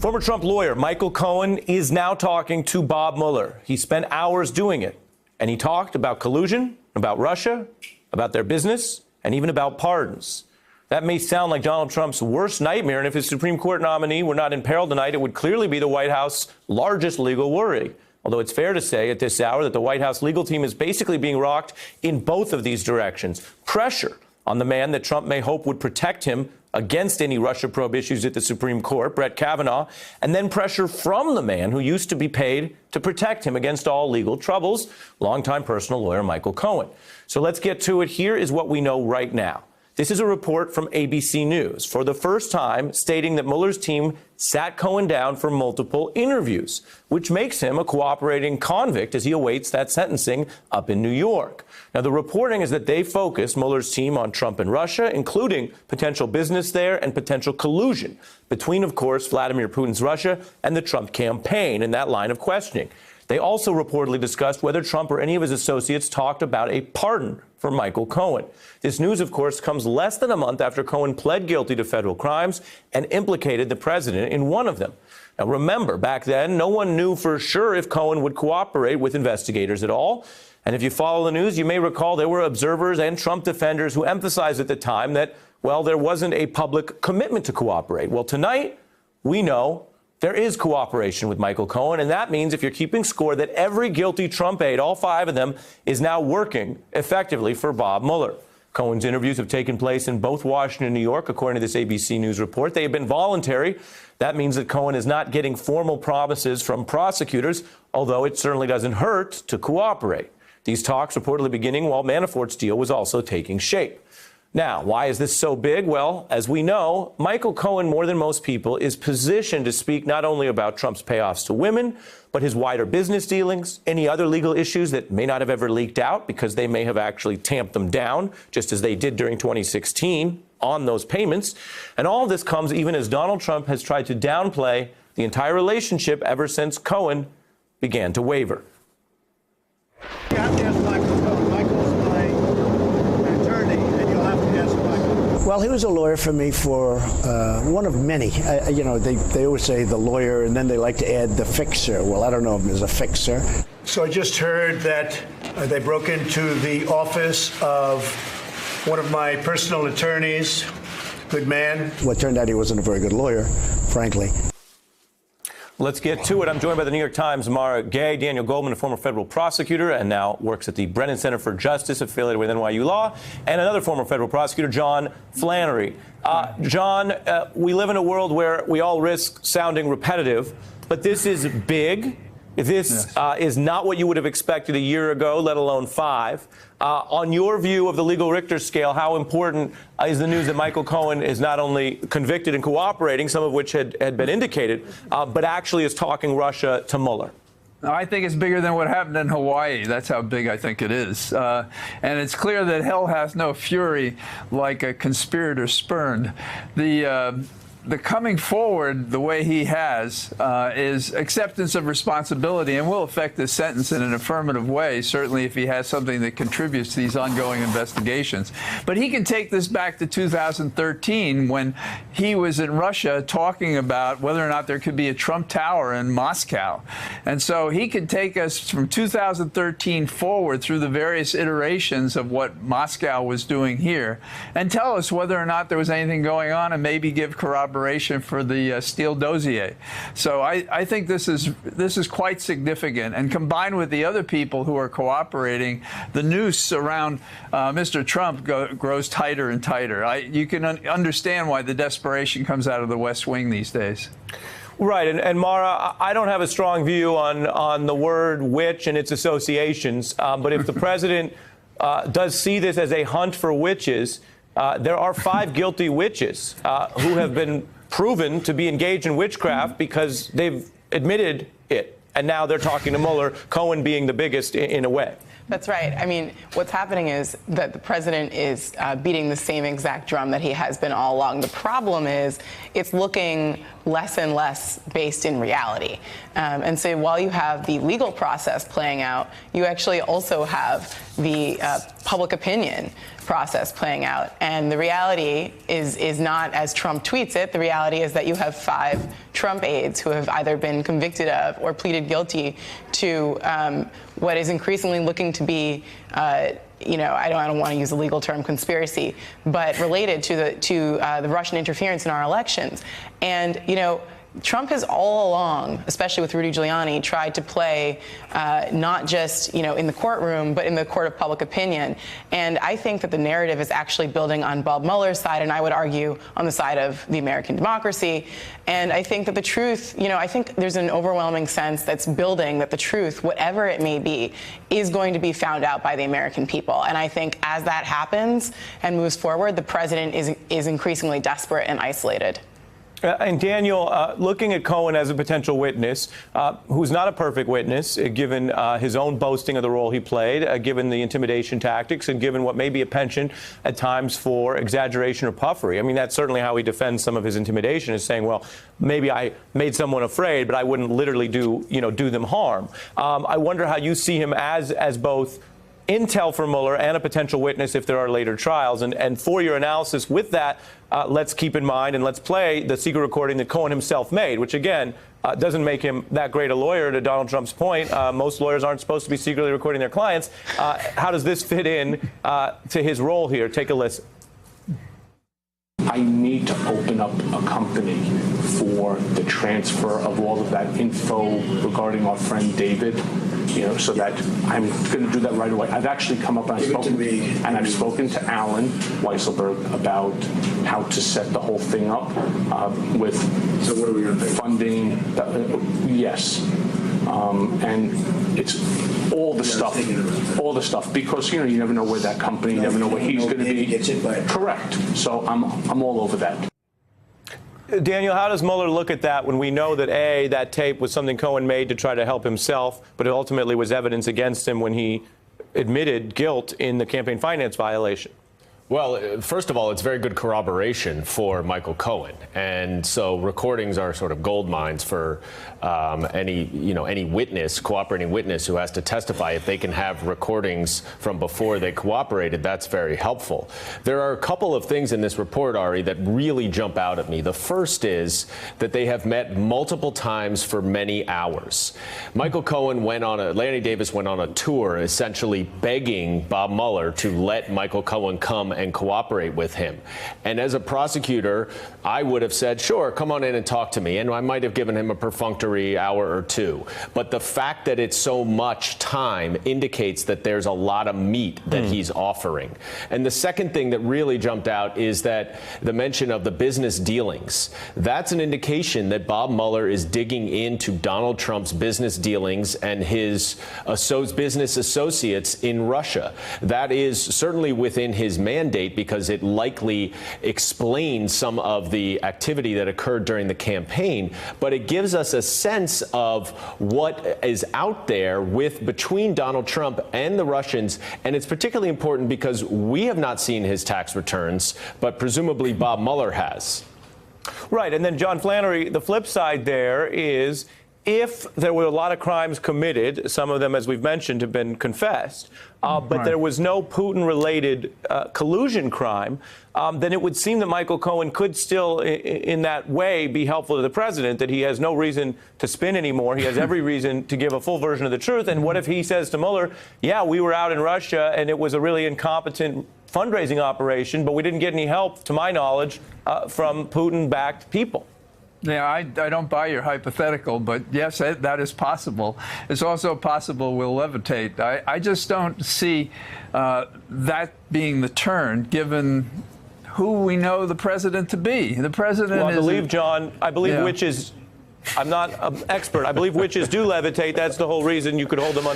Former Trump lawyer Michael Cohen is now talking to Bob Mueller. He spent hours doing it, and he talked about collusion, about Russia, about their business, and even about pardons. That may sound like Donald Trump's worst nightmare, and if his Supreme Court nominee were not in peril tonight, it would clearly be the White House's largest legal worry. Although it's fair to say at this hour that the White House legal team is basically being rocked in both of these directions. Pressure on the man that Trump may hope would protect him against any Russia probe issues at the Supreme Court, Brett Kavanaugh, and then pressure from the man who used to be paid to protect him against all legal troubles, longtime personal lawyer Michael Cohen. So let's get to it. Here is what we know right now. This is a report from ABC News, for the first time stating that Mueller's team sat Cohen down for multiple interviews, which makes him a cooperating convict as he awaits that sentencing up in New York. Now, the reporting is that they focused Mueller's team on Trump and Russia, including potential business there and potential collusion between, of course, Vladimir Putin's Russia and the Trump campaign in that line of questioning. They also reportedly discussed whether Trump or any of his associates talked about a pardon for Michael Cohen. This news, of course, comes less than a month after Cohen pled guilty to federal crimes and implicated the president in one of them. Now, remember, back then, no one knew for sure if Cohen would cooperate with investigators at all. And if you follow the news, you may recall there were observers and Trump defenders who emphasized at the time that, well, there wasn't a public commitment to cooperate. Well, tonight, we know there is cooperation with Michael Cohen, and that means, if you're keeping score, that every guilty Trump aide, all five of them, is now working effectively for Bob Mueller. Cohen's interviews have taken place in both Washington and New York, according to this ABC News report. They have been voluntary. That means that Cohen is not getting formal promises from prosecutors, although it certainly doesn't hurt to cooperate. These talks reportedly beginning while Manafort's deal was also taking shape. Now, why is this so big? Well, as we know, Michael Cohen, more than most people, is positioned to speak not only about Trump's payoffs to women, but his wider business dealings, any other legal issues that may not have ever leaked out because they may have actually tamped them down, just as they did during 2016 on those payments. And all of this comes even as Donald Trump has tried to downplay the entire relationship ever since Cohen began to waver. You have to ask Michael. Michael's my attorney, and you'll have to ask Michael. Well, he was a lawyer for me for one of many. You know, they always say the lawyer, and then they like to add the fixer. Well, I don't know if there's a fixer. So I just heard that they broke into the office of one of my personal attorneys, good man. Well, it turned out he wasn't a very good lawyer, frankly. Let's get to it. I'm joined by the New York Times' Mara Gay, Daniel Goldman, a former federal prosecutor and now works at the Brennan Center for Justice, affiliated with NYU Law, and another former federal prosecutor, John Flannery. John, we live in a world where we all risk sounding repetitive, but this is big. This is not what you would have expected a year ago, let alone 5. On your view of the legal Richter scale, how important is the news that Michael Cohen is not only convicted and cooperating, some of which had been indicated, but actually is talking Russia to Mueller? I think it's bigger than what happened in Hawaii. That's how big I think it is. And it's clear that hell has no fury like a conspirator spurned. The coming forward the way he has is acceptance of responsibility and will affect the sentence in an affirmative way, certainly if he has something that contributes to these ongoing investigations. But he can take this back to 2013 when he was in Russia talking about whether or not there could be a Trump Tower in Moscow. And so he could take us from 2013 forward through the various iterations of what Moscow was doing here and tell us whether or not there was anything going on and maybe give corroboration for the Steele dossier. So I think this is quite significant. And combined with the other people who are cooperating, the noose around Mr. Trump grows tighter and tighter. You can understand why the desperation comes out of the West Wing these days. Right. And Mara, I don't have a strong view on the word witch and its associations. But if the president does see this as a hunt for witches, there are 5 guilty witches who have been proven to be engaged in witchcraft because they've admitted it. And now they're talking to Mueller, Cohen being the biggest in a way. That's right. I mean, what's happening is that the president is beating the same exact drum that he has been all along. The problem is it's looking less and less based in reality. And so while you have the legal process playing out, you actually also have the public opinion process playing out. And the reality is not as Trump tweets it. The reality is that you have 5 Trump aides who have either been convicted of or pleaded guilty to what is increasingly looking to be, I don't want to use the legal term conspiracy, but related to the Russian interference in our elections. And, Trump has all along, especially with Rudy Giuliani, tried to play not just, in the courtroom, but in the court of public opinion. And I think that the narrative is actually building on Bob Mueller's side, and I would argue on the side of the American democracy. And I think that the truth, I think there's an overwhelming sense that's building that the truth, whatever it may be, is going to be found out by the American people. And I think as that happens and moves forward, the president is increasingly desperate and isolated. And Daniel, looking at Cohen as a potential witness, who's not a perfect witness, given his own boasting of the role he played, given the intimidation tactics, and given what may be a penchant at times for exaggeration or puffery. I mean, that's certainly how he defends some of his intimidation, is saying, well, maybe I made someone afraid, but I wouldn't literally do them harm. I wonder how you see him as both intel for Mueller and a potential witness if there are later trials. And for your analysis with that, let's keep in mind and let's play the secret recording that Cohen himself made, which, again, doesn't make him that great a lawyer, to Donald Trump's point. Most lawyers aren't supposed to be secretly recording their clients. How does this fit in to his role here? Take a listen. I need to open up a company for the transfer of all of that info regarding our friend David, so that I'm going to do that right away. I've actually come up and I've spoken to Alan Weisselberg about how to set the whole thing up with funding. Yes. And it's all the stuff, because you never know where that company, you never know where he's going to be. Correct. So I'm all over that. Daniel, how does Mueller look at that when we know that, A, that tape was something Cohen made to try to help himself, but it ultimately was evidence against him when he admitted guilt in the campaign finance violation? Well, first of all, it's very good corroboration for Michael Cohen, and so recordings are sort of gold mines for any witness, cooperating witness who has to testify. If they can have recordings from before they cooperated, that's very helpful. There are a couple of things in this report, Ari, that really jump out at me. The first is that they have met multiple times for many hours. Michael Cohen Lanny Davis went on a tour, essentially begging Bob Mueller to let Michael Cohen come and cooperate with him. And as a prosecutor, I would have said, sure, come on in and talk to me. And I might have given him a perfunctory hour or two. But the fact that it's so much time indicates that there's a lot of meat that he's offering. And the second thing that really jumped out is that the mention of the business dealings. That's an indication that Bob Mueller is digging into Donald Trump's business dealings and his business associates in Russia. That is certainly within his mandate, because it likely explains some of the activity that occurred during the campaign, but it gives us a sense of what is out there between Donald Trump and the Russians. And it's particularly important because we have not seen his tax returns, but presumably Bob Mueller has. Right. And then, John Flannery, the flip side there is, if there were a lot of crimes committed, some of them, as we've mentioned, have been confessed, but there was no Putin-related collusion crime, then it would seem that Michael Cohen could still, in that way, be helpful to the president, that he has no reason to spin anymore. He has every reason to give a full version of the truth. And what if he says to Mueller, yeah, we were out in Russia and it was a really incompetent fundraising operation, but we didn't get any help, to my knowledge, from Putin-backed people? Yeah, I don't buy your hypothetical, but yes, that is possible. It's also possible we'll levitate. I just don't see that being the turn, given who we know the president to be. The president I believe witches. I'm not an expert. I believe witches do levitate. That's the whole reason you could hold them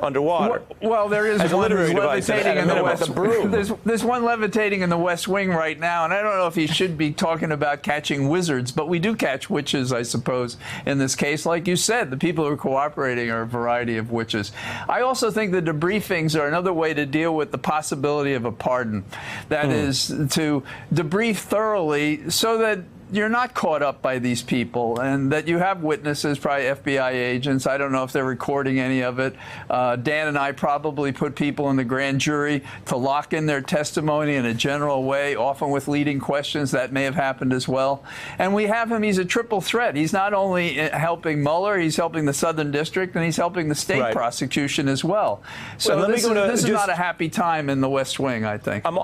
underwater. Well, there is one levitating in the West. There's one levitating in the West Wing right now, and I don't know if he should be talking about catching wizards, but we do catch witches, I suppose, in this case. Like you said, the people who are cooperating are a variety of witches. I also think the debriefings are another way to deal with the possibility of a pardon. That is, to debrief thoroughly so that you're not caught up by these people, and that you have witnesses, probably FBI agents. I don't know if they're recording any of it. Dan and I probably put people in the grand jury to lock in their testimony in a general way, often with leading questions. That may have happened as well. And we have him. He's a triple threat. He's not only helping Mueller, he's helping the Southern District, and he's helping the state prosecution as well. So well, this is not a happy time in the West Wing, I think. I'm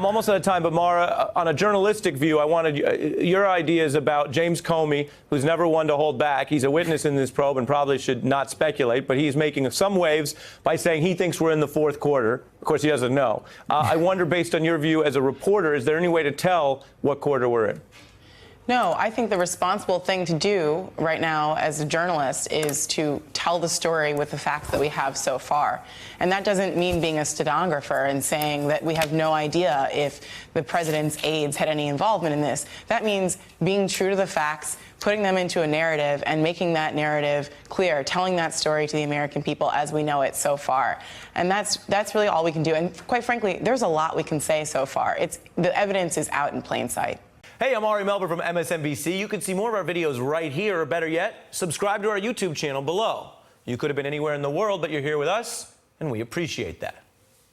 almost out of time, but Mara, on a journalistic view, I wanted your ideas about James Comey, who's never one to hold back. He's a witness in this probe and probably should not speculate, but he's making some waves by saying he thinks we're in the fourth quarter. Of course, he doesn't know. I wonder, based on your view as a reporter, is there any way to tell what quarter we're in? No, I think the responsible thing to do right now as a journalist is to tell the story with the facts that we have so far. And that doesn't mean being a stenographer and saying that we have no idea if the president's aides had any involvement in this. That means being true to the facts, putting them into a narrative and making that narrative clear, telling that story to the American people as we know it so far. And that's really all we can do. And quite frankly, there's a lot we can say so far. The evidence is out in plain sight. Hey, I'm Ari Melber from MSNBC. You can see more of our videos right here, or better yet, subscribe to our YouTube channel below. You could have been anywhere in the world, but you're here with us, and we appreciate that.